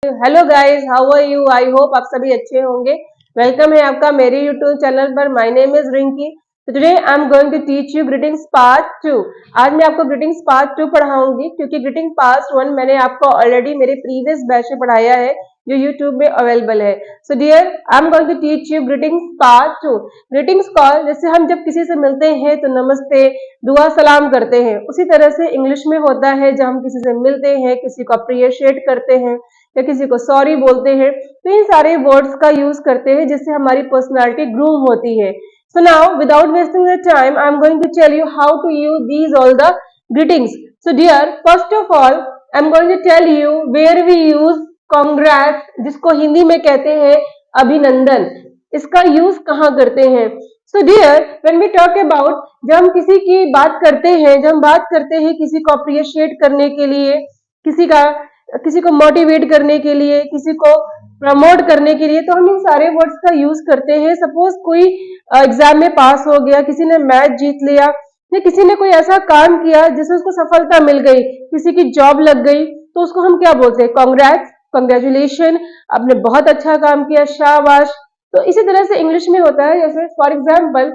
Hello guys, how are you? I hope आप सभी अच्छे होंगे। वेलकम है आपका मेरे यूट्यूब चैनल पर। My name is Rinki. Today I am going to teach you greetings part 2। आज मैं आपको ग्रीटिंग्स पार्ट 2 पढ़ाऊंगी क्योंकि ग्रीटिंग पार्ट 1 मैंने आपको ऑलरेडी मेरे प्रीवियस बैच में पढ़ाया है जो यूट्यूब में अवेलेबल है। So dear, I am going to teach you greetings part 2। Greetings call, जैसे हम जब किसी से मिलते हैं तो नमस्ते, दुआ सलाम करते हैं, उसी तरह से इंग्लिश में होता है जब हम किसी से मिलते हैं, किसी को अप्रिशिएट करते हैं या किसी को सॉरी बोलते हैं, तो इन सारे वर्ड्स का यूज करते हैं जिससे हमारी पर्सनालिटी ग्रूम होती है। So now without wasting the time I am going to tell you how to use these all the greetings. So dear, first of all I am going to tell you where we use congrats, जिसको हिंदी में कहते हैं अभिनंदन। इसका use कहाँ करते हैं? So dear, when we talk about, जब हम किसी की बात करते हैं, जब हम बात करते हैं किसी को अप्रिशिएट करने के लिए, किसी को मोटिवेट करने के लिए, किसी को प्रमोट करने के लिए, तो हम इन सारे वर्ड्स का यूज करते हैं। सपोज कोई एग्जाम में पास हो गया, किसी ने मैच जीत लिया या किसी ने कोई ऐसा काम किया जिससे उसको सफलता मिल गई, किसी की जॉब लग गई, तो उसको हम क्या बोलते हैं? कांग्रेट्स, कांग्रेचुलेशन, आपने बहुत अच्छा काम किया, शाबाश। तो इसी तरह से इंग्लिश में होता है। जैसे फॉर एग्जाम्पल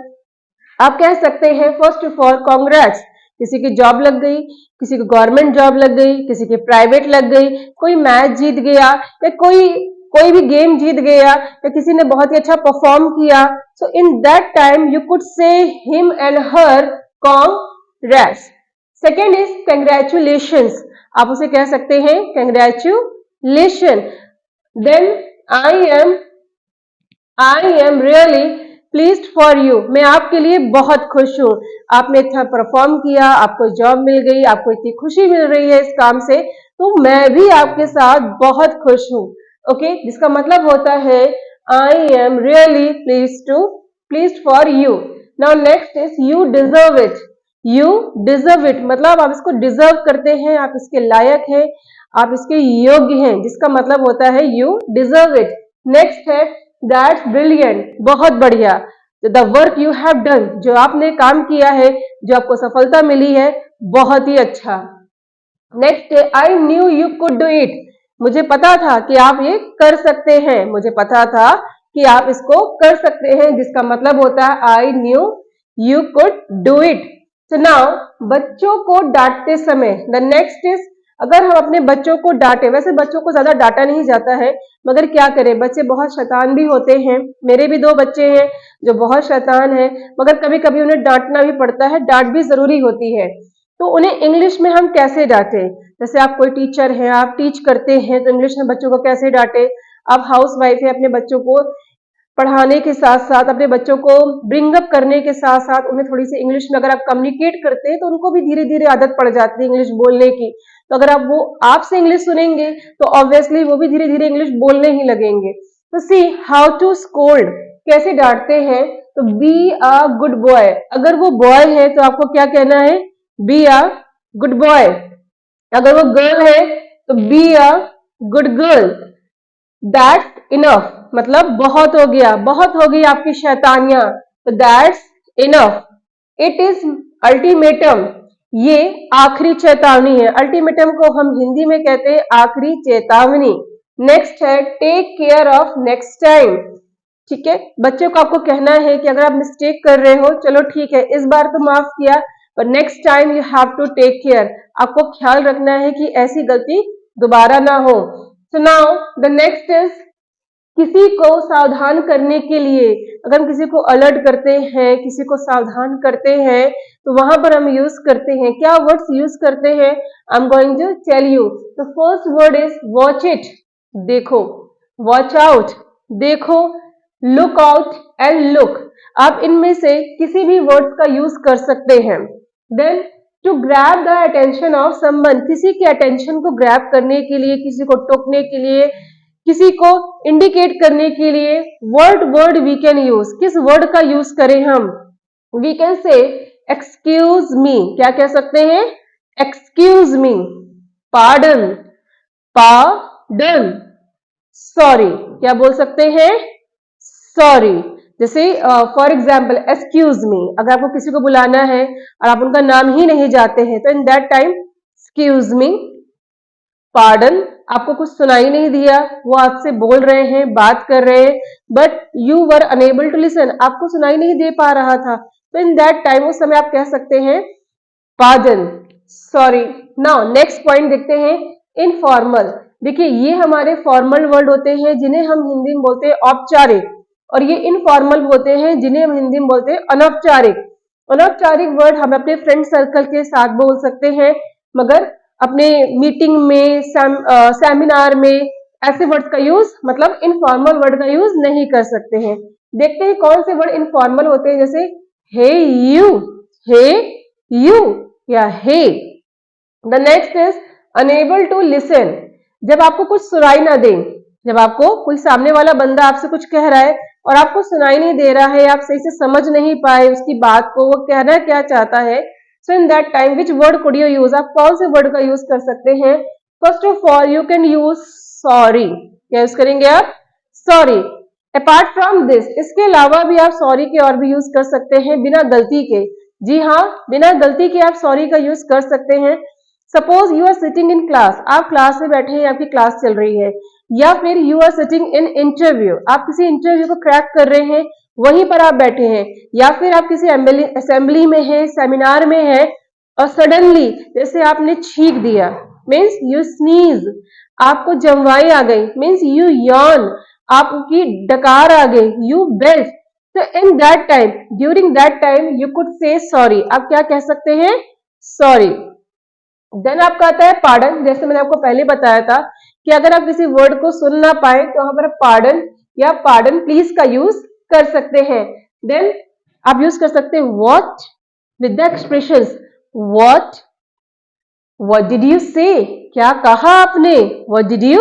आप कह सकते हैं फर्स्ट ऑफ ऑल कांग्रेट्स, किसी की जॉब लग गई, किसी को गवर्नमेंट जॉब लग गई, किसी की प्राइवेट लग गई, कोई मैच जीत गया या कोई भी गेम जीत गया या किसी ने बहुत ही अच्छा परफॉर्म किया। So in that time you could say him and her congrats. Second is congratulations, आप उसे कह सकते हैं congratulation. Then I am really pleased for you, मैं आपके लिए बहुत खुश हूं, आपने अच्छा परफॉर्म किया, आपको जॉब मिल गई, आपको इतनी खुशी मिल रही है इस काम से, तो मैं भी आपके साथ बहुत खुश हूं। ओके, जिसका मतलब होता है आई am really pleased for you. Now next is you deserve it. You deserve it मतलब आप इसको डिजर्व करते हैं, आप इसके लायक हैं, आप इसके योग्य हैं, जिसका मतलब होता है यू डिजर्व इट। नेक्स्ट है दैट्स ब्रिलियंट, बहुत बढ़िया। The work you have done, जो आपने काम किया है, जो आपको सफलता मिली है, बहुत ही अच्छा। नेक्स्ट है I knew you could do it, मुझे पता था कि आप ये कर सकते हैं, मुझे पता था कि आप इसको कर सकते हैं, जिसका मतलब होता है I knew you could do it. So now बच्चों को डांटते समय, द नेक्स्ट इज, अगर हम अपने बच्चों को डांटे, वैसे बच्चों को ज्यादा डांटा नहीं जाता है, मगर क्या करें, बच्चे बहुत शैतान भी होते हैं। मेरे भी 2 बच्चे हैं जो बहुत शैतान हैं, मगर कभी कभी उन्हें डांटना भी पड़ता है, डांट भी जरूरी होती है। तो उन्हें इंग्लिश में हम कैसे डांटे? जैसे आप कोई टीचर हैं, आप टीच करते हैं, तो इंग्लिश में बच्चों को कैसे डांटे? आप हाउस वाइफ है, अपने बच्चों को पढ़ाने के साथ साथ, अपने बच्चों को ब्रिंग अप करने के साथ साथ उन्हें थोड़ी सी इंग्लिश में अगर आप कम्युनिकेट करते हैं तो उनको भी धीरे धीरे आदत पड़ जाती है इंग्लिश बोलने की। तो अगर आप वो आपसे इंग्लिश सुनेंगे तो ऑब्वियसली वो भी धीरे धीरे इंग्लिश बोलने ही लगेंगे। तो सी हाउ टू स्कोल्ड, कैसे डांटते हैं? तो बी अ गुड बॉय, अगर वो बॉय है तो आपको क्या कहना है? Be a good boy. अगर वो गर्ल है तो be a good girl. That's enough मतलब बहुत हो गया, बहुत हो गई आपकी शैतानियां, तो that's enough. It is ultimatum, ये आखिरी चेतावनी है। अल्टीमेटम को हम हिंदी में कहते हैं आखिरी चेतावनी। नेक्स्ट है take care of next time, ठीक है, बच्चों को आपको कहना है कि अगर आप मिस्टेक कर रहे हो, चलो ठीक है, इस बार तो माफ किया, पर next time you have to take care, आपको ख्याल रखना है कि ऐसी गलती दोबारा ना हो। So now the next is, किसी को सावधान करने के लिए, अगर हम किसी को अलर्ट करते हैं, किसी को सावधान करते हैं, तो वहां पर हम यूज करते हैं, क्या वर्ड्स यूज करते हैं? I am going to tell you. The first word is watch it, देखो, वॉच आउट, देखो, लुक आउट एंड लुक, आप इनमें से किसी भी वर्ड्स का यूज कर सकते हैं। Then to grab the attention of someone, किसी के अटेंशन को ग्रैब करने के लिए, किसी को टोकने के लिए, किसी को इंडिकेट करने के लिए, वर्ड वी कैन यूज, किस वर्ड का यूज करें हम? We can say excuse me, क्या कह सकते हैं? Excuse me, pardon, pardon, sorry, क्या बोल सकते हैं? सॉरी। जैसे फॉर एग्जाम्पल एक्सक्यूज मी, अगर आपको किसी को बुलाना है और आप उनका नाम ही नहीं जानते हैं, तो in that time excuse me, pardon, आपको कुछ सुनाई नहीं दिया, वो आपसे बोल रहे हैं, बात कर रहे हैं, but you were unable to listen, आपको सुनाई नहीं दे पा रहा था, तो इन दैट टाइम उस समय आप कह सकते हैं pardon, sorry. Now next point देखते हैं, इनफॉर्मल। देखिए ये हमारे फॉर्मल वर्ड होते हैं जिन्हें हम हिंदी में बोलते हैं औपचारिक, और ये इनफॉर्मल होते हैं जिन्हें हम हिंदी में बोलते हैं अनौपचारिक। अनौपचारिक वर्ड हम अपने फ्रेंड सर्कल के साथ बोल सकते हैं, मगर अपने मीटिंग में, सेमिनार में ऐसे वर्ड का यूज, मतलब इनफॉर्मल वर्ड का यूज नहीं कर सकते हैं। देखते हैं कौन से वर्ड इनफॉर्मल होते हैं, जैसे हे you, hey you yeah hey. The next is unable to listen, जब आपको कुछ सुनाई ना दे, जब आपको कोई सामने वाला बंदा आपसे कुछ कह रहा है और आपको सुनाई नहीं दे रहा है, आप सही से समझ नहीं पाए उसकी बात को, वो कहना क्या चाहता है, so in that time which word could you use, आप कौन से वर्ड का यूज कर सकते हैं। First of all you can use sorry, क्या यूज करेंगे आप, सॉरी। अपार्ट फ्रॉम दिस, इसके अलावा भी आप सॉरी के और भी यूज कर सकते हैं बिना गलती के। जी हाँ, बिना गलती के आप सॉरी का यूज कर सकते हैं। Suppose you are sitting in class, आप क्लास में बैठे हैं, आपकी क्लास चल रही है, या फिर you are sitting in interview, आप किसी इंटरव्यू को क्रैक कर रहे हैं, वहीं पर आप बैठे हैं, या फिर आप किसी असेंबली में हैं, सेमिनार में हैं, और सडनली जैसे आपने छींक दिया, मीन्स यू स्नीज, आपको जमवाई आ गई, मीन्स यू यॉन, आपकी डकार आ गई, यू बेल्ट, तो in that time, during that time you could से सॉरी, आप क्या कह सकते हैं, सॉरी। देन आपका आता है पार्डन, जैसे मैंने आपको पहले बताया था कि अगर आप किसी वर्ड को सुन ना पाए तो वहां पर पार्डन या पार्डन प्लीज का यूज कर सकते हैं। देन आप यूज कर सकते हैं what with the expressions what did you से, क्या कहा आपने, व्हाट डिड यू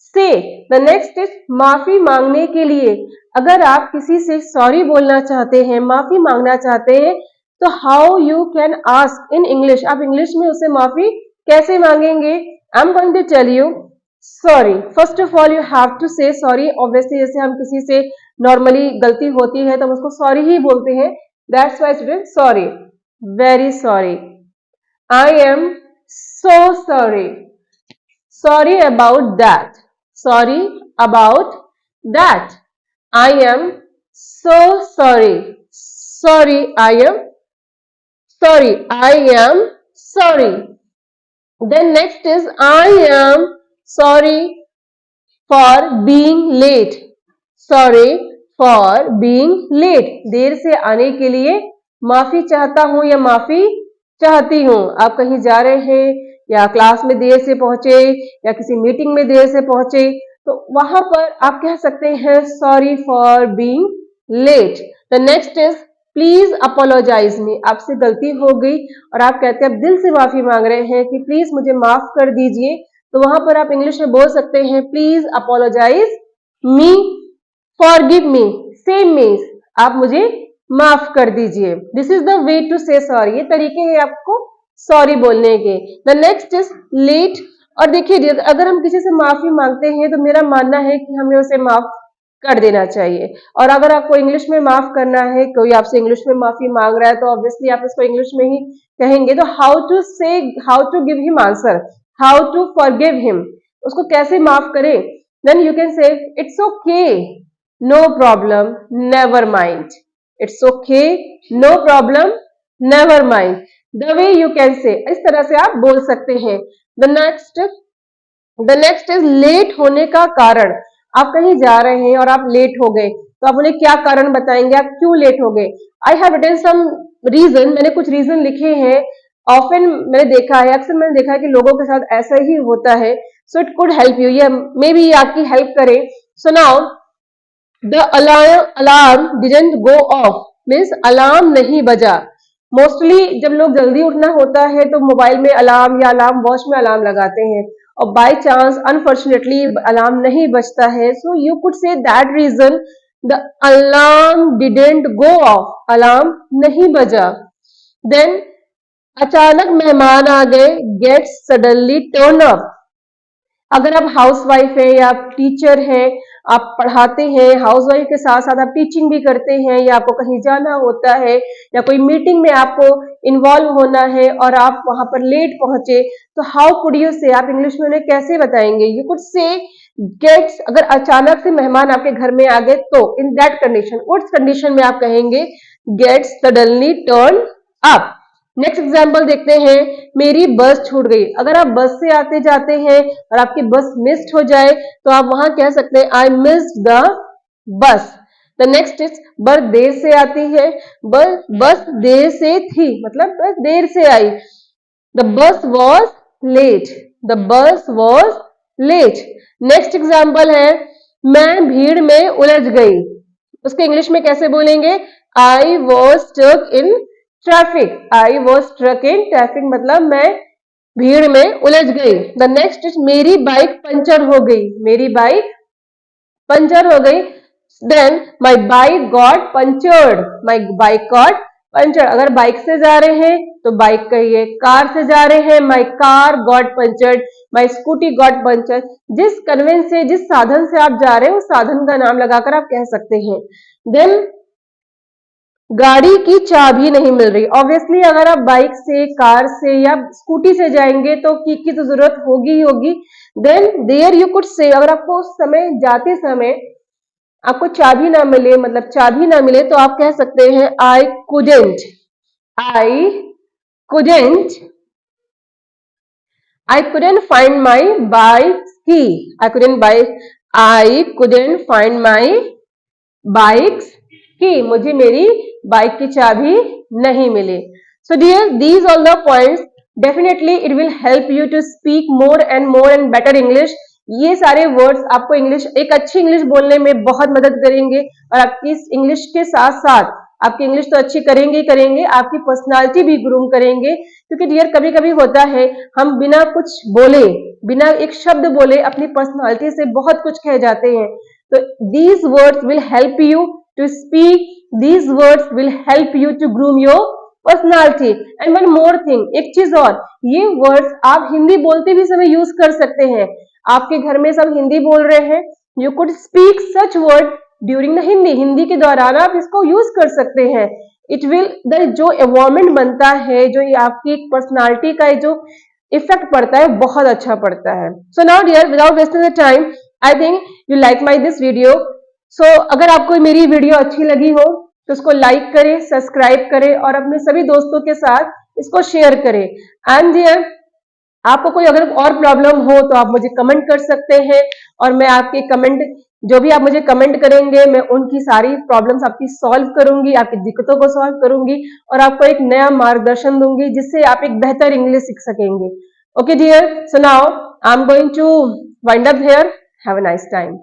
से। द नेक्स्ट इज माफी मांगने के लिए, अगर आप किसी से सॉरी बोलना चाहते हैं, माफी मांगना चाहते हैं, तो how you can ask in English, आप इंग्लिश में उसे माफी कैसे मांगेंगे। I am going to tell you sorry. First of all you have to say sorry, obviously जैसे हम किसी से नॉर्मली गलती होती है तो हम उसको सॉरी ही बोलते हैं, that's why student sorry, very sorry, I am so sorry, sorry about that, sorry about that, I am so sorry, sorry, I am sorry, I am sorry. Then next is I am sorry for being late, sorry for being late, देर से आने के लिए माफी चाहता हूं या माफी चाहती हूं। आप कहीं जा रहे हैं या क्लास में देर से पहुंचे या किसी मीटिंग में देर से पहुंचे, तो वहां पर आप कह सकते हैं sorry for being late. The next is please apologize me, आपसे गलती हो गई और आप कहते हैं, आप दिल से माफी मांग रहे हैं कि प्लीज मुझे माफ कर दीजिए, तो वहां पर आप इंग्लिश में बोल सकते हैं please apologize me, forgive me, same means आप मुझे माफ कर दीजिए। This is the way to say sorry, ये तरीके हैं आपको सॉरी बोलने के। द नेक्स्ट इज लेट, और देखिए अगर हम किसी से माफी मांगते हैं तो मेरा मानना है कि हमें उसे माफ कर देना चाहिए, और अगर आपको इंग्लिश में माफ करना है, कोई आपसे इंग्लिश में माफी मांग रहा है तो ऑब्वियसली आप इसको इंग्लिश में ही कहेंगे, तो how to say, how to give him answer, how to forgive him, उसको कैसे माफ करें। Then you can say it's okay, no problem, never mind, it's okay, no problem, never mind, the way you can say, इस तरह से आप बोल सकते हैं। द नेक्स्ट इज लेट होने का कारण, आप कहीं जा रहे हैं और आप लेट हो गए, तो आप उन्हें क्या कारण बताएंगे, आप क्यों लेट हो गए। I have written some reason, मैंने कुछ रीजन लिखे हैं। ऑफन मैंने देखा है, अक्सर मैंने देखा है कि लोगों के साथ ऐसा ही होता है, so it could help you, ये मे बी आपकी हेल्प करे। So now the alarm didn't go of, means alarm नहीं बजा। मोस्टली जब लोग जल्दी उठना होता है तो मोबाइल में अलार्म या अलार्म वॉच में अलार्म लगाते हैं, और बाय चांस अनफॉर्चुनेटली अलार्म नहीं बजता है, so you could say that reason the alarm didn't go off, alarm नहीं बजा। देन अचानक मेहमान आ गए, गेट सडनली टर्न अप, अगर आप हाउसवाइफ हैं या आप टीचर हैं, आप पढ़ाते हैं, हाउसवाइफ के साथ साथ आप टीचिंग भी करते हैं, या आपको कहीं जाना होता है या कोई मीटिंग में आपको इन्वॉल्व होना है और आप वहां पर लेट पहुंचे, तो हाउ कुड यू से, आप इंग्लिश में उन्हें कैसे बताएंगे? यू कुड से गेट्स, अगर अचानक से मेहमान आपके घर में आ गए तो इन दैट कंडीशन, उस कंडीशन में आप कहेंगे gets suddenly turn up. Next example देखते हैं, मेरी बस छूट गई। अगर आप बस से आते जाते हैं और आपकी बस मिस्ड हो जाए तो आप वहां कह सकते हैं I missed the bus. The next is बस देर से आती है, बस देर से थी, मतलब बस देर से आई। The bus was late, the bus was late. Next example है, मैं भीड़ में उलझ गई। उसको इंग्लिश में कैसे बोलेंगे? I was stuck in traffic, I was struck in traffic, मतलब मैं भीड़ में उलझ गई। द नेक्स्ट इज मेरी बाइक पंचर हो गई, मेरी बाइक पंचर हो गई। Then my bike got punctured, my bike got puncture. अगर बाइक से जा रहे हैं तो बाइक कहिए, कार से जा रहे हैं my car got punctured, my scooty got puncture. जिस कन्वेंस से, जिस साधन से आप जा रहे हैं उस साधन का नाम लगाकर आप कह सकते हैं। देन गाड़ी की चाबी नहीं मिल रही। ऑब्वियसली अगर आप बाइक से, कार से या स्कूटी से जाएंगे तो की तो जरूरत होगी ही होगी। देन देयर यू कुड से, अगर आपको उस समय, जाते समय आपको चाबी ना मिले, मतलब चाबी ना मिले, तो आप कह सकते हैं I couldn't, I couldn't, I couldn't find my bike key, I couldn't find my bikes key, मुझे मेरी बाइक की चाबी नहीं मिली। So dear, these all the points, definitely it will help you to speak more and better English. ये सारे words आपको English, एक अच्छी इंग्लिश बोलने में बहुत मदद करेंगे, और आपकी इस इंग्लिश के साथ साथ आपकी इंग्लिश तो अच्छी करेंगे ही करेंगे, आपकी पर्सनालिटी भी ग्रूम करेंगे। क्योंकि डियर, कभी कभी होता है हम बिना कुछ बोले, बिना एक शब्द बोले अपनी पर्सनालिटी से बहुत कुछ कह जाते हैं। तो these words will help you to speak, these words will help you to groom your personality. And one more thing, एक चीज और, ये words आप हिंदी बोलते भी समय यूज कर सकते हैं। आपके घर में सब हिंदी बोल रहे हैं, you could speak such word during the Hindi के दौरान आप इसको यूज कर सकते हैं। इट विल, जो एनवायरमेंट बनता है, जो आपकी पर्सनालिटी का जो इफेक्ट पड़ता है, बहुत अच्छा पड़ता है। So now dear, without wasting the time, I think you like my this video. So अगर आपको मेरी वीडियो अच्छी लगी हो तो उसको लाइक करें, सब्सक्राइब करें और अपने सभी दोस्तों के साथ इसको शेयर करें। एंड डियर, आपको कोई अगर और प्रॉब्लम हो तो आप मुझे कमेंट कर सकते हैं, और मैं आपके कमेंट, जो भी आप मुझे कमेंट करेंगे, मैं उनकी सारी प्रॉब्लम्स आपकी सॉल्व करूंगी, आपकी दिक्कतों को सॉल्व करूंगी, और आपको एक नया मार्गदर्शन दूंगी जिससे आप एक बेहतर इंग्लिश सीख सकेंगे। Okay dear, so now I am going to wind up here. Have a nice time.